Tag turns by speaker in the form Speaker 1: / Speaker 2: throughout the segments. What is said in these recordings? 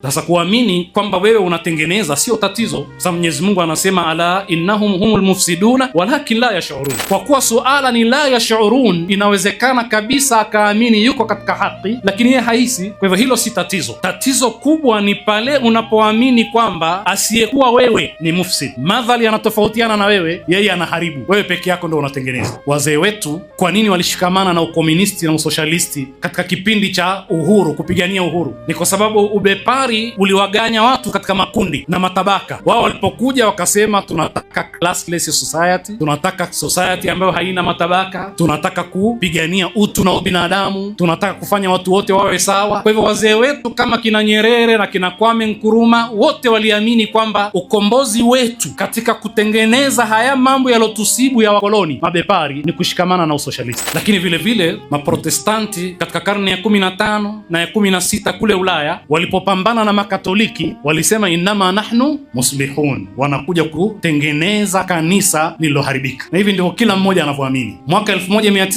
Speaker 1: Sasa kuamini kwamba wewe unatengeneza sio tatizo. Sasa Mwenyezi Mungu anasema ala innahum humul mufsiduna walakin la yash'urun. Kwa kuwa suala ni la yash'urun, inawezekana kabisa akaamini yuko katika haki, lakini yeye haisi. Kwa hivyo hilo si tatizo. Tatizo kubwa ni pale unapoamini kwamba asiyekuwa wewe ni mufsid. Madhali anatofautiana na wewe, yeye anaharibu, wewe peke yako ndio unatengeneza. Wazee wetu kwa nini walishikamana na ukomunisti na usocialisti katika kipindi cha uhuru, kupigania uhuru? Ni kwa sababu ubepari uliwaganya watu katika makundi na matabaka. Wao walipokuja wakasema tunataka classless society, tunataka society ambayo haina matabaka, tunataka kupigania utu na ubinadamu, tunataka kufanya watu wote wawe sawa. Kwa hivyo wazee wetu kama kina Nyerere na kina Kwame Nkrumah wote waliamini kwamba ukombozi wetu katika kutengeneza haya mambo yalotusibu ya wakoloni mabepari ni kushikamana na usocialisti. Lakini vile vile maprotestanti katika karne ya 15 na ya 16 kule Ulaya walipopambana na makatoliki walisema innama nahnu muslihun, wanakuja kutengeneza kanisa lililoharibika. Na hivi ndivyo kila mmoja anavyoamini. Mwaka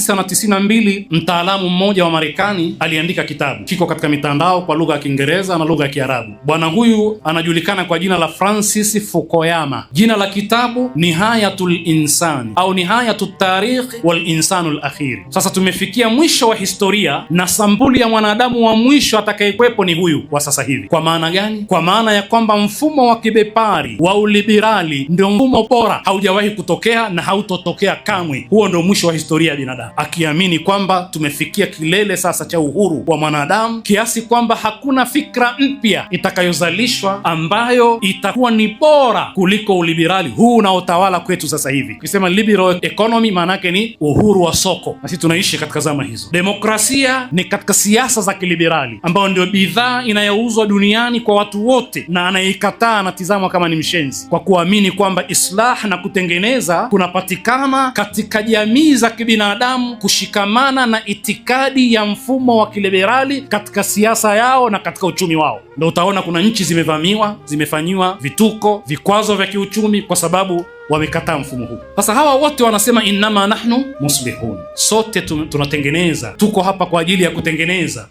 Speaker 1: 1992 mtaalamu mmoja wa Marekani aliandika kitabu, kiko katika mitandao kwa lugha ya Kiingereza na lugha ya Kiarabu. Bwana huyu anajulikana kwa jina la Francis Fukuyama. Jina la kitabu Nihayatul Insani au Nihayatut Tarikh wal Insanul Akhir. Sasa tumefikia mwisho wa historia na sambuli ya mwanadamu wa mwisho atakayekuwepo ni huyu wa sasa hivi. Kwa maana gani? Kwa maana ya kwamba mfumo wa kibepari wa uliberali ndio mfumo bora, haujawahi kutokea na hautotokea kamwe. Huo ndio mwisho wa historia ya binadamu, akiamini kwamba tumefikia kilele sasa cha uhuru wa mwanadamu, kiasi kwamba hakuna fikra mpya itakayozalishwa ambayo itakuwa ni bora kuliko uliberali huu unaotawala kwetu sasa hivi. Ukisema liberal economy maana yake ni uhuru wa soko, na sisi tunaishi katika zama hizo. Demokrasia ni katika siasa za kiliberali ambayo ndio bidhaa inayouzwa duniani kwa watu wote, na anayeikataa anatizamwa kama ni mshenzi, kwa kuamini kwamba islah na kutengeneza kunapatikana katika jamii za kibinadamu kushikamana na itikadi ya mfumo wa kiliberali katika siasa yao na katika uchumi wao. Ndio utaona kuna nchi zimevamiwa, zimefanyiwa vituko, vikwazo vya kiuchumi kwa sababu wamekataa mfumo huu. Sasa hawa wote wanasema innama nahnu muslihun, sote tunatengeneza, tuko hapa kwa ajili ya kutengeneza.